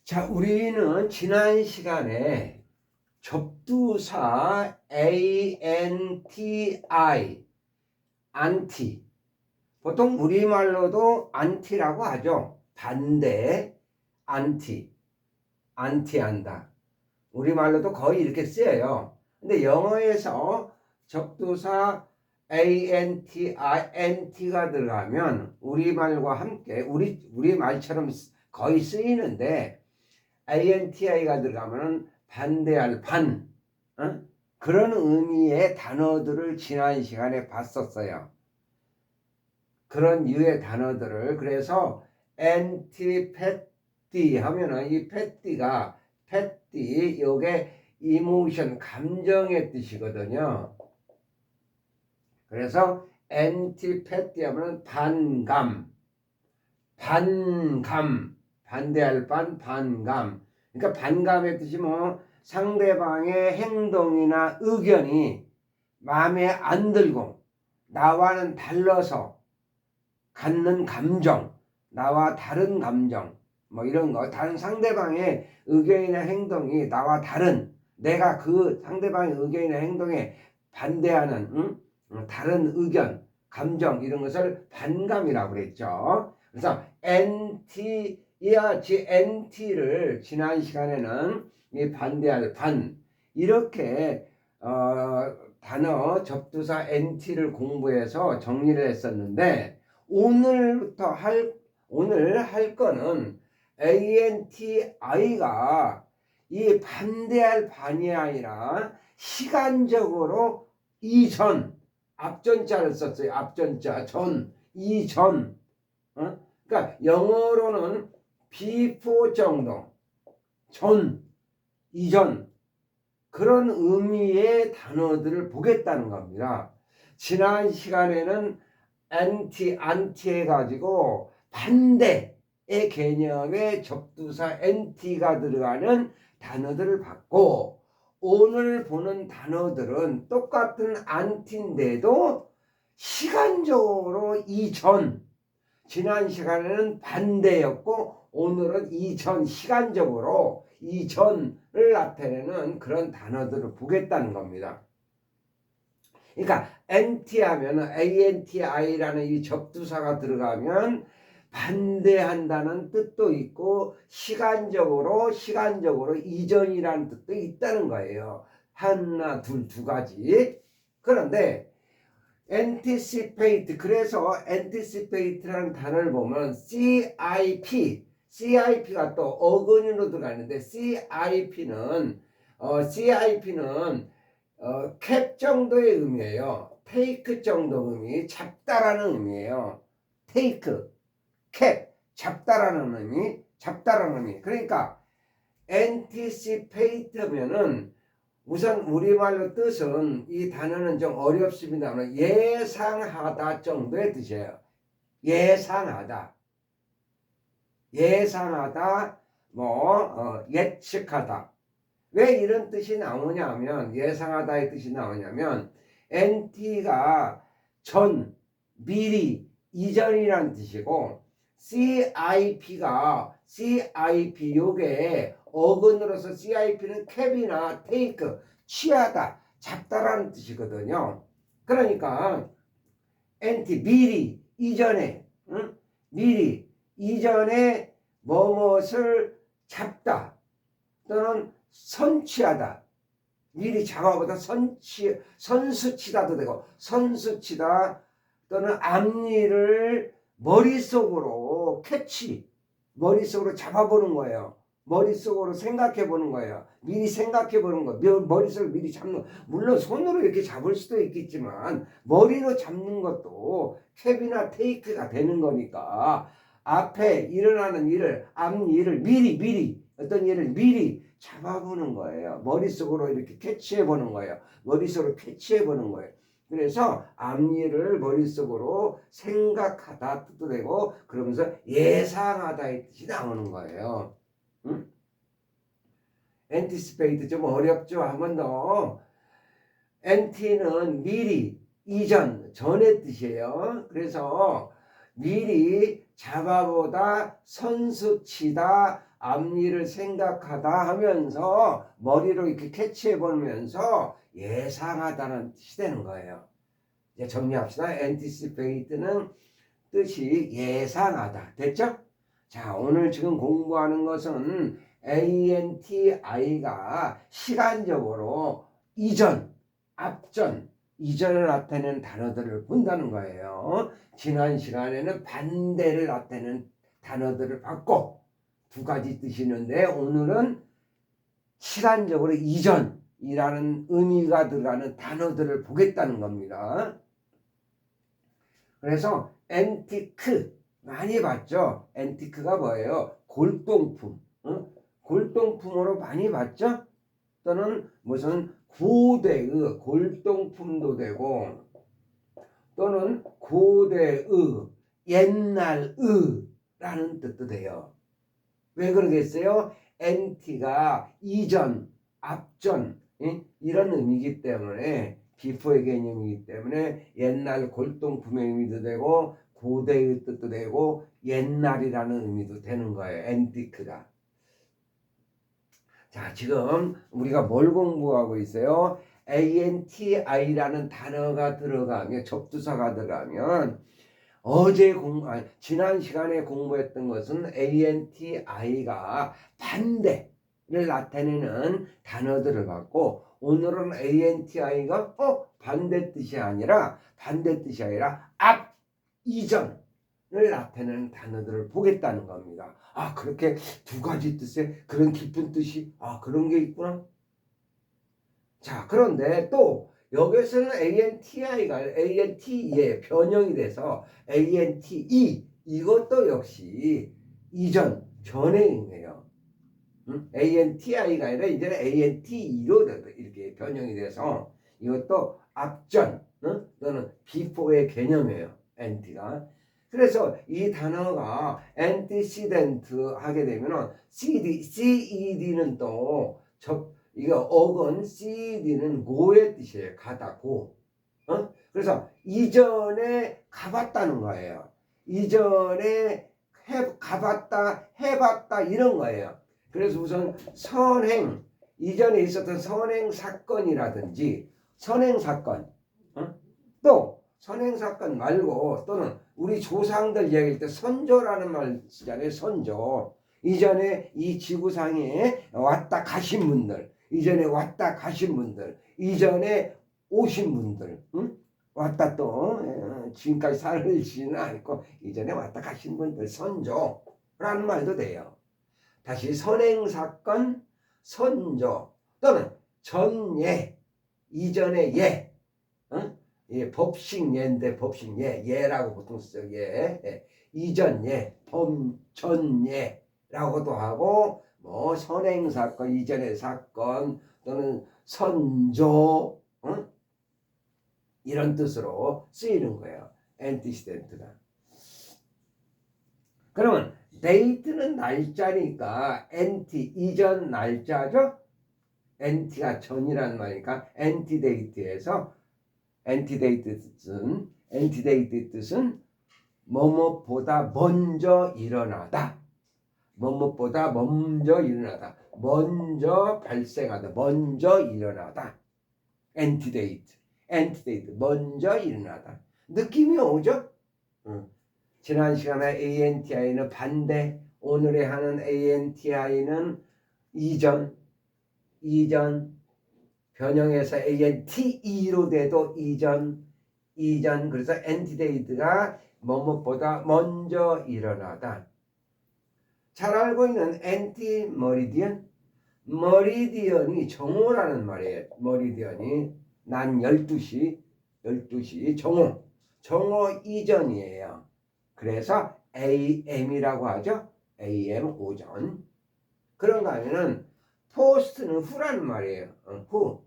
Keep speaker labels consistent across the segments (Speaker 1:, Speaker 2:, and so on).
Speaker 1: 자, 우리는 지난 시간에 접두사 anti, 안티. 보통 우리말로도 안티라고 하죠. 반대, 안티, 안티한다. 우리말로도 거의 이렇게 쓰여요. 근데 영어에서 접두사 anti가 들어가면 우리말과 함께 우리말처럼 거의 쓰이는데 anti가 들어가면 반대할 반, 그런 의미의 단어들을 지난 시간에 봤었어요. 그런 유의 단어들을. 그래서 antipathy 하면은 이 pathy 요게 emotion, 감정의 뜻이거든요. 그래서 antipathy 하면은 반감, 반대할 반감. 그러니까 반감의 뜻이 뭐 상대방의 행동이나 의견이 마음에 안 들고 나와는 달라서 갖는 감정, 나와 다른 감정, 뭐 이런 거, 다른 상대방의 의견이나 행동이 나와 다른, 내가 그 상대방의 의견이나 행동에 반대하는 다른 의견, 감정, 이런 것을 반감이라고 그랬죠. 그래서 anti를 지난 시간에는 이 반대할 반, 이렇게 단어 접두사 anti를 공부해서 정리를 했었는데, 오늘 할 거는 anti가 이 반대할 반이 아니라 시간적으로 이전, 앞전자를 썼어요. 앞전자, 이전. 그러니까 영어로는 before 정도, 이전, 그런 의미의 단어들을 보겠다는 겁니다. 지난 시간에는 anti 해가지고 반대의 개념의 접두사 anti가 들어가는 단어들을 봤고, 오늘 보는 단어들은 똑같은 anti인데도 시간적으로 이전, 지난 시간에는 반대였고 오늘은 이전, 시간적으로 이전을 나타내는 그런 단어들을 보겠다는 겁니다. 그러니까 anti 하면 anti라는 이 접두사가 들어가면 반대한다는 뜻도 있고 시간적으로 이전이라는 뜻도 있다는 거예요. 하나, 두 가지. 그런데 anticipate, 그래서 anticipate라는 단어를 보면 CIP가 또 어근으로 들어가는데 CIP는 캡 정도의 의미예요. 테이크 정도 의미, 잡다라는 의미예요. 테이크, 캡, 잡다라는 의미. 그러니까 anticipate면은 우선 우리말로 뜻은, 이 단어는 좀 어렵습니다만 예상하다 정도의 뜻이에요. 예상하다, 예측하다. 왜 이런 뜻이 나오냐면, 예상하다의 뜻이 나오냐면 ant가 전, 미리, 이전이란 뜻이고, CIP 요게 어근으로서 CIP는 캡이나 테이크, 취하다, 잡다라는 뜻이거든요. 그러니까 anti, 미리, 이전에, 이전에 무엇을 잡다 또는 선취하다, 미리 잡아보다 선수치다도 되고, 선수치다 또는 앞니를 머릿속으로 머릿속으로 잡아보는 거예요. 머릿속으로 생각해 보는 거예요. 미리 생각해 보는 거예요. 머릿속을 미리 잡는, 물론 손으로 이렇게 잡을 수도 있겠지만 머리로 잡는 것도 캡이나 테이크가 되는 거니까, 앞에 일어나는 일을, 앞일을 미리 어떤 일을 미리 잡아보는 거예요. 머릿속으로 이렇게 캐치해 보는 거예요. 그래서 앞일을 머릿속으로 생각하다 뜻도 되고, 그러면서 예상하다의 뜻이 나오는 거예요. anticipate 좀 어렵죠? 한 번 더. anti는 미리, 이전, 전의 뜻이에요. 그래서 미리 잡아보다, 선수치다, 앞일을 생각하다 하면서 머리로 이렇게 캐치해 보면서 예상하다는 뜻이 되는 거예요. 이제 정리합시다. anticipate는 뜻이 예상하다. 됐죠? 자, 오늘 지금 공부하는 것은 ANTI가 시간적으로 이전, 앞전, 이전을 나타내는 단어들을 본다는 거예요. 지난 시간에는 반대를 나타내는 단어들을 봤고 두 가지 뜻이 있는데 오늘은 시간적으로 이전이라는 의미가 들어가는 단어들을 보겠다는 겁니다. 그래서 앤티크 많이 봤죠? 앤티크가 뭐예요? 골동품. 골동품으로 많이 봤죠? 또는 무슨 고대의 골동품도 되고 또는 고대의 옛날의 라는 뜻도 돼요. 왜 그러겠어요? 앤티가 이전, 앞전 이런 의미이기 때문에 비포의 개념이기 때문에 옛날 골동품의 의미도 되고 고대의 뜻도 되고 옛날이라는 의미도 되는 거예요. 앤티크가. 자, 지금 우리가 뭘 공부하고 있어요? ANTI라는 단어가 들어가면, 접두사가 들어가면 지난 시간에 공부했던 것은 ANTI가 반대를 나타내는 단어들을 봤고 오늘은 ANTI가 반대 뜻이 아니라 앞, 이전을 나타내는 단어들을 보겠다는 겁니다. 아, 그렇게 두 가지 뜻에 그런 깊은 뜻이 그런 게 있구나. 자, 그런데 또 여기서는 ANTI가 ANT에 변형이 돼서 ANTE 이것도 역시 이전, 전의 의미예요. ANTI가 아니라 이제는 ANTE로 이렇게 변형이 돼서 이것도 앞전 또는 before의 개념이에요. ANT가. 그래서 이 단어가 antecedent 하게 되면은 CED는 또 이거 어근 CED는 고의 뜻이에요. 가다 고. 그래서 이전에 가봤다는 거예요. 이전에 가봤다, 해봤다 이런 거예요. 그래서 우선 선행, 이전에 있었던 선행 사건이라든지 선행 사건, 또 선행 사건 말고 또는 우리 조상들 이야기할 때 선조라는 말 쓰잖아요. 선조. 이전에 이 지구상에 왔다 가신 분들, 이전에 왔다 가신 분들, 이전에 오신 분들, 왔다 또 지금까지 살지는 않고 이전에 왔다 가신 분들 선조라는 말도 돼요. 다시 선행사건, 선조 또는 전예, 이전의 예, 예, 법식예인데 법식예, 예라고 보통 쓰죠. 예, 이전 예, 전예라고도 하고 뭐 선행사건, 이전의 사건 또는 선조 이런 뜻으로 쓰이는 거예요. antecedent가. 그러면 date는 날짜니까 anti 이전 날짜죠. anti가 전이라는 말이니까 antedate에서 antedate 뜻은 뭐뭐보다 먼저 일어나다. 뭐뭐보다 먼저 일어나다. 먼저 발생하다. 먼저 일어나다. antedate 먼저 일어나다. 느낌이 오죠? 지난 시간에 ANTI는 반대, 오늘에 하는 ANTI는 이전, 변형해서 ANTE로 돼도 이전, 그래서 antedate가 뭐뭐보다 먼저 일어나다. 잘 알고 있는 anti-meridian, 머리디언이 정오라는 말이에요. 머리디언이 난 12시 정오 이전이에요. 그래서 AM이라고 하죠. AM 오전. 그런가 하면은 post는 후라는 말이에요. 후.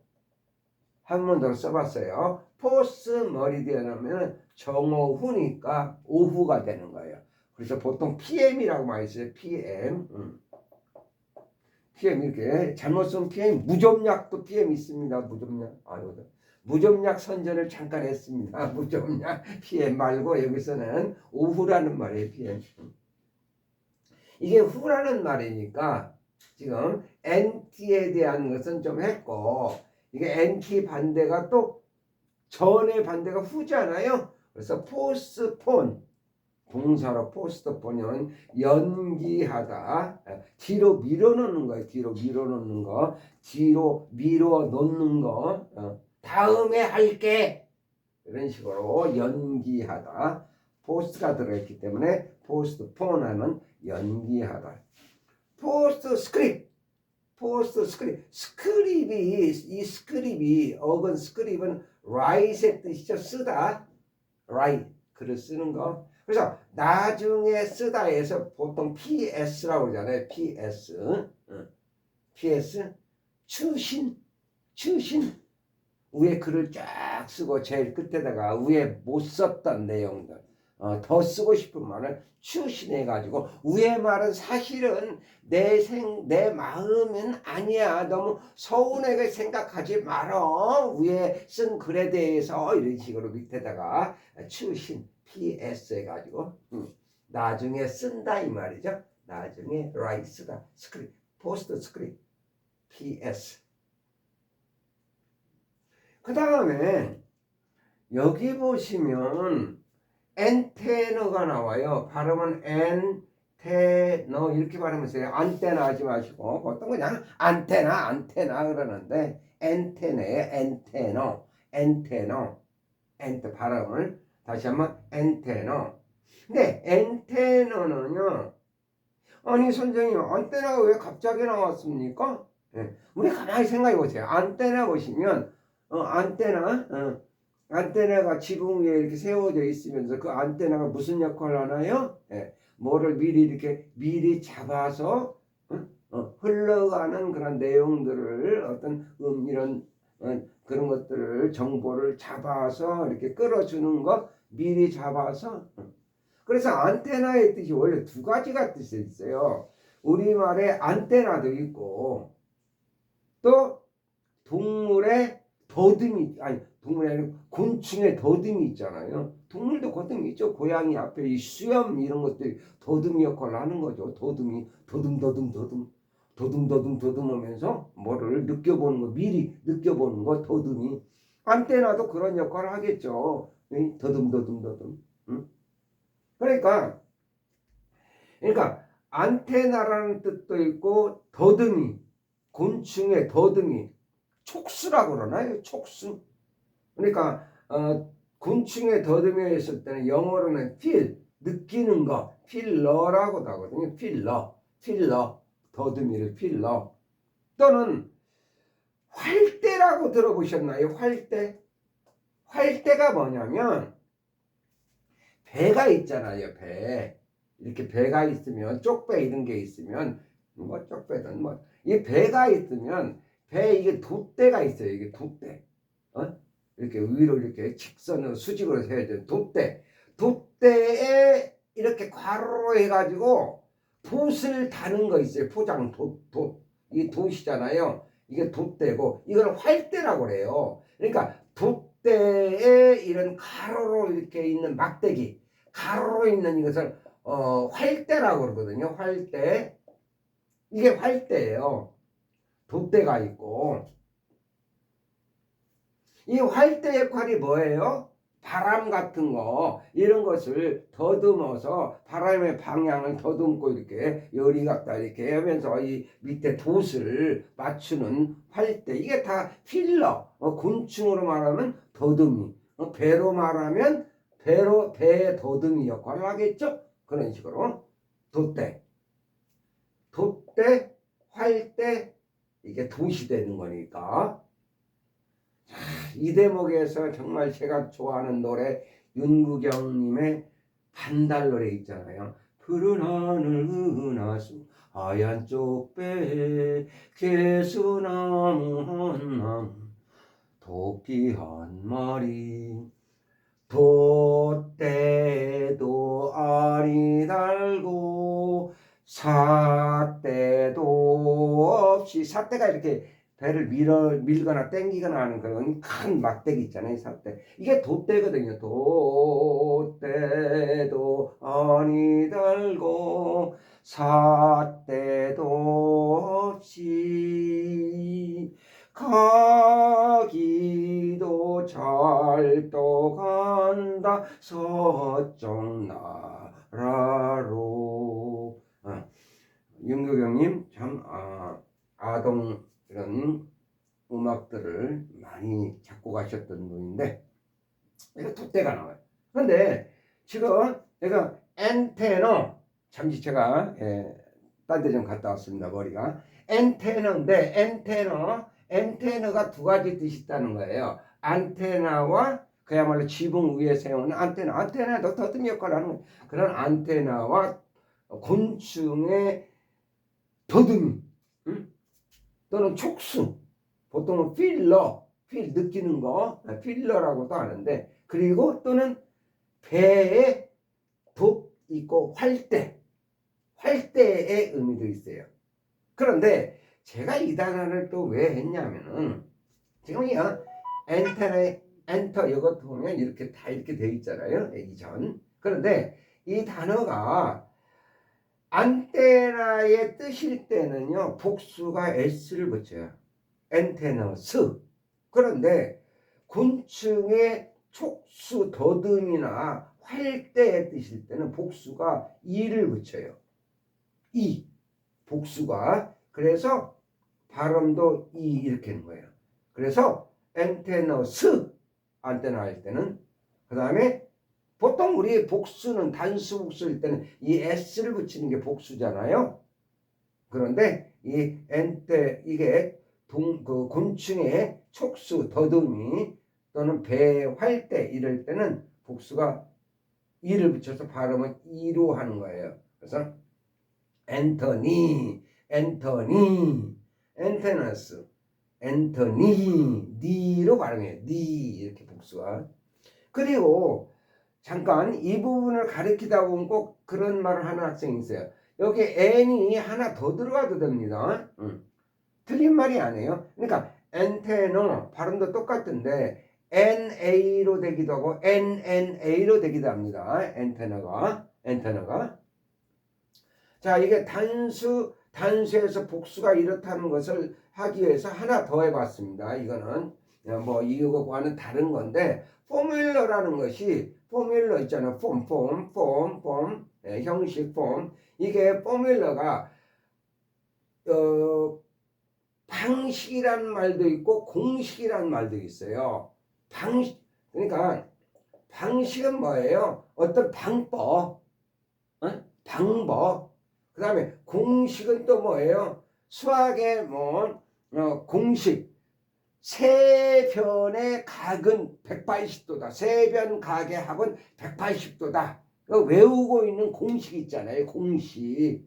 Speaker 1: 한 번 더 써봤어요. post 머리디언 하면 정오 후니까 오후가 되는 거예요. 그래서 보통 PM이라고 많이 써요. PM. PM 이렇게 잘못 쓰면 PM 무좀약도 PM 있습니다. 무좀약. 무좀약 선전을 잠깐 했습니다. 무좀약 PM 말고 여기서는 오후라는 말이에요. PM. 이게 후라는 말이니까 지금 NT에 대한 것은 좀 했고 이게 NT 반대가 또 전의 반대가 후잖아요. 그래서 포스트폰 동사로 포스트폰은 연기하다. 뒤로 밀어놓는 거예요. 뒤로 밀어놓는 거. 뒤로 밀어놓는 거. 다음에 할게. 이런 식으로 연기하다. 포스트가 들어있기 때문에 포스트폰 하면 연기하다. 포스트 스크립트. 포스트 스크립트. 이 스크립이 어근 스크립은 write의 뜻이죠. 쓰다. write. 글을 쓰는 거. 그래서 나중에 쓰다에서 보통 PS라고 그러잖아요. PS. 추신. 위에 글을 쫙 쓰고 제일 끝에다가 위에 못 썼던 내용들 더 쓰고 싶은 말을 추신해 가지고 위에 말은 사실은 내 마음은 아니야. 너무 서운하게 생각하지 말어. 위에 쓴 글에 대해서 이런 식으로 밑에다가 추신 PS 해가지고 나중에 쓴다 이 말이죠. 나중에 write 쓰다 스크립트 포스트 스크립트 PS. 그 다음에 여기 보시면 엔테너가 나와요. 발음은 엔테너 이렇게 발음하세요. 안테나 하지 마시고 보통 그냥 안테나 그러는데 엔테너예요. 엔테너 발음을 다시 한번 엔테너. 근데 엔테너는요. 아니 선생님 안테나가 왜 갑자기 나왔습니까? 우리 가만히 생각해 보세요. 안테나 보시면 안테나가 지붕 위에 이렇게 세워져 있으면서 그 안테나가 무슨 역할을 하나요? 뭐를 미리 잡아서 흘러가는 그런 내용들을 어떤 이런 그런 것들을 정보를 잡아서 이렇게 끌어주는 것 미리 잡아서 그래서 안테나의 뜻이 원래 두 가지가 뜻이 있어요. 우리말에 안테나도 있고 또 동물의 더듬이 동물이 아니고 곤충의 더듬이 있잖아요. 동물도 더듬이 있죠. 고양이 앞에 이 수염 이런 것들이 더듬이 역할을 하는 거죠. 더듬이 더듬하면서 뭐를 느껴보는 거 미리 느껴보는 거 더듬이. 안테나도 그런 역할을 하겠죠. 더듬. 그러니까 안테나라는 뜻도 있고 더듬이 곤충의 더듬이 촉수라고 그러나요? 촉수. 그러니까 곤충의 더듬이에 있을 때는 영어로는 feel 느끼는 거 feel라고도 하거든요. feeler 더듬이를 feeler. 또는 활대라고 들어보셨나요? 활대가 뭐냐면 배가 있잖아요. 이렇게 배가 있으면 쪽배 이런 게 있으면 뭐 쪽배든 뭐 이 배가 있으면 배 이게 돛대가 있어요. 이게 돛대. 이렇게 위로 이렇게 직선으로 수직으로 세야 돼요. 돛대에 이렇게 괄호로 해가지고 돛을 다는 거 있어요. 포장 돛. 이 돛이잖아요. 이게 돛대고 이걸 활대라고 그래요. 그러니까 돛대에 이런 가로로 이렇게 있는 막대기, 가로로 있는 이것을 활대라고 그러거든요. 활대. 이게 활대예요. 돛대가 있고 이 활대 역할이 뭐예요? 바람 같은 거 이런 것을 더듬어서 바람의 방향을 더듬고 이렇게 열이 갖다 이렇게 하면서 이 밑에 돛을 맞추는 활대. 이게 다 필러. 곤충으로 말하면 더듬이. 배로 말하면 배의 더듬이 역할을 하겠죠. 그런 식으로 돛대, 활대 이게 돛이 되는 거니까. 이 대목에서 정말 제가 좋아하는 노래 윤구경님의 반달노래 있잖아요. 푸른 하늘 은하수 하얀 쪽배 개수나무 한 나무 토끼 한 마리 돛대도 알이 달고 삿대도 없이 삿대가 이렇게 배를 밀거나 땡기거나 하는 그런 큰 막대기 있잖아요. 삿대. 이게 돛대거든요. 돛대도 아니 달고 삿대도 없이 가기도 잘도 간다 서쪽 나라로. 윤교경님 참 아동 이런 음악들을 많이 작곡하셨던 분인데 이거 돛대가 나와요. 그런데 지금 내가 엔테너 잠시 제가 딴 데 좀 갔다 왔습니다. 머리가 엔테너인데 엔테너가 두 가지 뜻이 있다는 거예요. 안테나와 그야말로 지붕 위에 세우는 안테나도 더듬이 역할을 하는 그런 안테나와 곤충의 더듬이 또는 촉수, 보통은 필 느끼는 거 필러라고도 하는데, 그리고 또는 배에 돛 있고 활대의 의미도 있어요. 그런데 제가 이 단어를 또 왜 했냐면은 지금 이 엔터 이것도 보면 이렇게 다 이렇게 되어 있잖아요. 이전. 그런데 이 단어가 안테나의 뜻일 때는요 복수가 s를 붙여요. 엔테너스. 그런데 곤충의 촉수 더듬이나 활대의 뜻일 때는 복수가 이를 붙여요. 이 복수가. 그래서 발음도 이 이렇게 하는 거예요. 그래서 엔테너스 안테나 할 때는, 그 다음에 보통 우리 복수는 단수 복수일 때는 이 s를 붙이는 게 복수잖아요. 그런데 이게 그 곤충의 촉수 더듬이 또는 배 활대 이럴 때는 복수가 이를 붙여서 발음은 이로 하는 거예요. 그래서 엔테너스, 니로 발음해요. 니 이렇게 복수가. 그리고 잠깐 이 부분을 가리키다 보면 꼭 그런 말을 하는 학생이 있어요. 여기 n이 하나 더 들어가도 됩니다. 틀린 말이 아니에요. 그러니까 엔테너 발음도 똑같은데 NA로 되기도 하고 NNA로 되기도 합니다. 엔테너가. 자, 이게 단수에서 복수가 이렇다는 것을 하기 위해서 하나 더 해봤습니다. 이거는 뭐 이거와는 다른 건데, 포뮬러라는 것이 포뮬러 있잖아요. 폼, 형식 폼. 이게 포뮬러가 방식이란 말도 있고 공식이란 말도 있어요. 그러니까 방식은 뭐예요? 어떤 방법, 그 다음에 공식은 또 뭐예요? 수학의 공식. 세변의 각은 180도다. 세변 각의 합은 180도다. 외우고 있는 공식 있잖아요. 공식.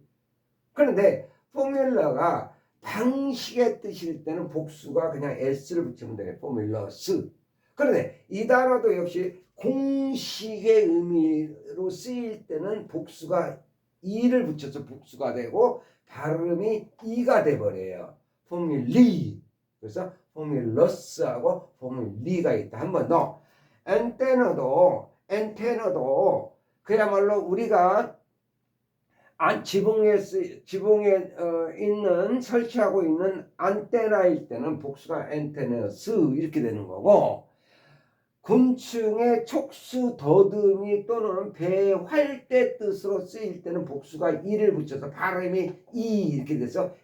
Speaker 1: 그런데 포뮬러가 방식의 뜻일 때는 복수가 그냥 s를 붙이면 돼요. 포뮬러스. 그런데 이 단어도 역시 공식의 의미로 쓰일 때는 복수가 이를 붙여서 복수가 되고 발음이 이가 돼버려요. 포뮬리. 그래서 포뮬러스하고 포뮬리가 있다. 한 번 더. 엔테너도 그야말로 우리가 지붕에 있는 설치하고 있는 안테나일 때는 복수가 엔테너스 이렇게 되는 거고, 곤충의 촉수 더듬이 또는 배 활대 뜻으로 쓰일 때는 복수가 이를 붙여서 발음이 이 이렇게 돼서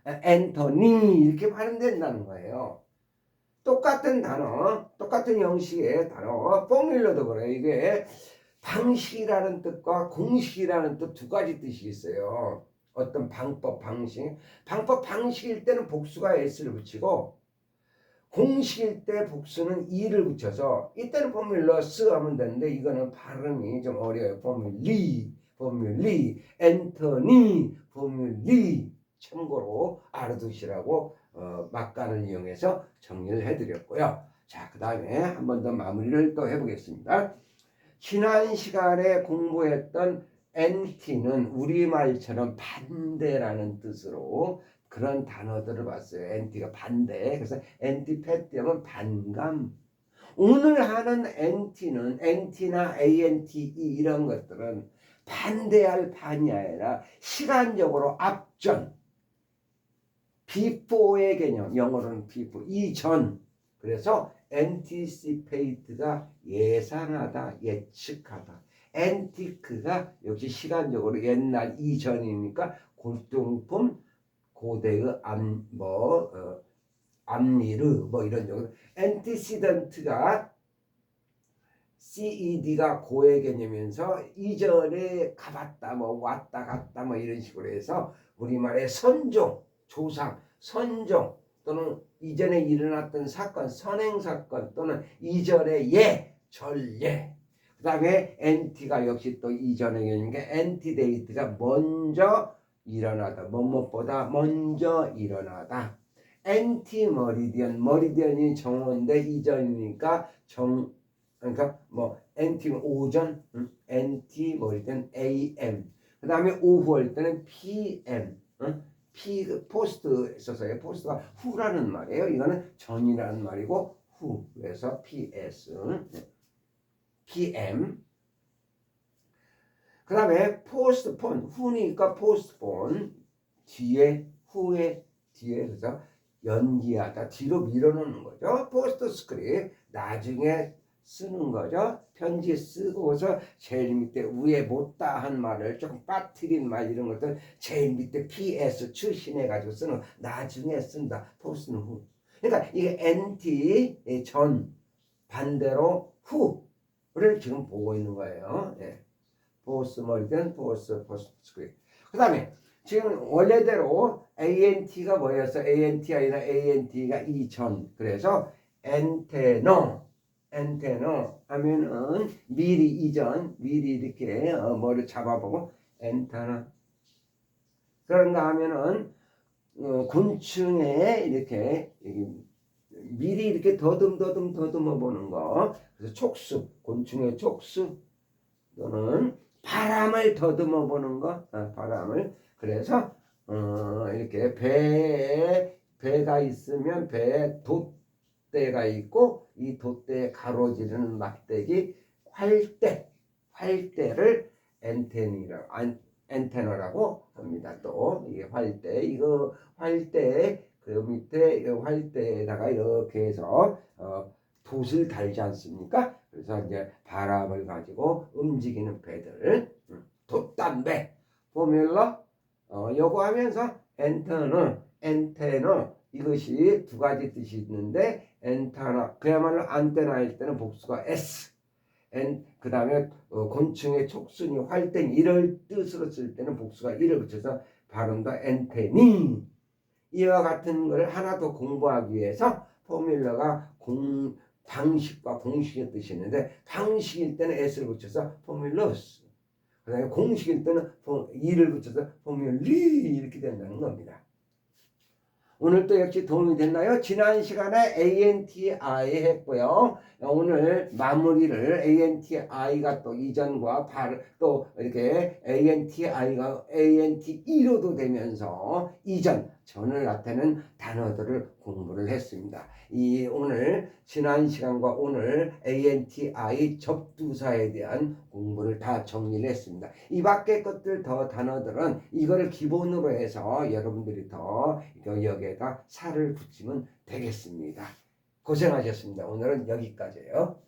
Speaker 1: 엔터니 이렇게 발음된다는 거예요. 똑같은 단어, 똑같은 형식의 단어, 포뮬러도 그래요. 이게 방식이라는 뜻과 공식이라는 뜻 두 가지 뜻이 있어요. 어떤 방법, 방식일 때는 복수가 s를 붙이고, 공식일 때 복수는 이를 붙여서 이때는 포뮬러스 하면 되는데 이거는 발음이 좀 어려워요. 포뮬리, 엔터니, 포뮬리. 참고로 알아두시라고 막간을 이용해서 정리를 해드렸고요. 자, 그 다음에 한 번 더 마무리를 또 해보겠습니다. 지난 시간에 공부했던 NT는 우리말처럼 반대라는 뜻으로 그런 단어들을 봤어요. NT가 반대. 그래서 NT-PAT 하면 반감. 오늘 하는 NT나 ANTE 이런 것들은 반대할 반이 아니라 시간적으로 앞전, before의 개념, 영어로는 before, 이전. 그래서 anticipate가 예상하다, 예측하다. antique가 역시 시간적으로 옛날 이전이니까 골동품, 고대의 암미르 이런 정도. antecedent가 CED가 고의 개념이면서 이전에 가봤다 왔다 갔다 이런 식으로 해서 우리말의 선종, 조상, 선종 또는 이전에 일어났던 사건, 선행사건 또는 이전의 전례. 그 다음에 NT가 역시 또 이전의 개념이니까 antedate가 먼저 일어나다, 뭐뭐보다 먼저 일어나다. 머리디언이 정오인데 이전이니까 그러니까 NT는 오전, NT 머리디언 AM. 그 다음에 오후 할 때는 PM. 포스트 써서요. 포스트가 후라는 말이에요. 이거는 전이라는 말이고 후. 그래서 PS, PM. 그 다음에 포스트폰, 후니까 포스트폰, 후에 뒤에 그래서 연기하다, 뒤로 밀어놓는 거죠. 포스트 스크립, 나중에 쓰는 거죠. 편지 쓰고서 제일 밑에 위에 못다 한 말을 조금 빠뜨린 말 이런 것들 제일 밑에 PS 출신해 가지고 쓰는 나중에 쓴다. 포스트는 후. 그러니까 이게 NT 전 반대로 후를 지금 보고 있는 거예요. 예. 포스트 머리든 포스트 스크립. 그 다음에 지금 원래대로 ANT가 뭐였어? ANT 아니라 ANT가 이전. 그래서 엔테너 하면은 미리 이전, 미리 이렇게 뭐를 잡아보고 엔테너. 그런가 하면은 곤충에 이렇게 미리 이렇게 더듬어 보는 거. 그래서 촉수, 곤충의 촉수 또는 바람을 더듬어 보는 거. 바람을. 그래서 이렇게 배가 있으면 배에 돛대가 있고 이 돛대에 가로지르는 막대기 활대를 엔테너라고 합니다. 또 이게 활대, 이거 활대 그 밑에 활대에다가 이렇게 해서 돛을 달지 않습니까? 그래서 이제 바람을 가지고 움직이는 배들, 돛담배 포뮬러 요거 하면서 엔테너 이것이 두 가지 뜻이 있는데 엔테나 그야말로 안테나일 때는 복수가 S 그 다음에 곤충의 촉순이 활땡 이럴 뜻으로 쓸 때는 복수가 이를 붙여서 발음도 엔테니 이와 같은 걸 하나 더 공부하기 위해서 포뮬러가 방식과 공식의 뜻이 있는데 방식일 때는 S를 붙여서 포뮬러스 그 다음에 공식일 때는 이를 붙여서 포뮬리 이렇게 된다는 겁니다. 오늘 또 역시 도움이 됐나요? 지난 시간에 ANTI 했고요. 오늘 마무리를 ANTI가 또 이전과 또 이렇게 ANTI가 ANTE로도 되면서 전을 나타내는 단어들을 공부를 했습니다. 오늘 지난 시간과 오늘 ANTI 접두사에 대한 공부를 다 정리를 했습니다. 이 밖의 것들 더 단어들은 이거를 기본으로 해서 여러분들이 더 여기에다 살을 붙이면 되겠습니다. 고생하셨습니다. 오늘은 여기까지예요.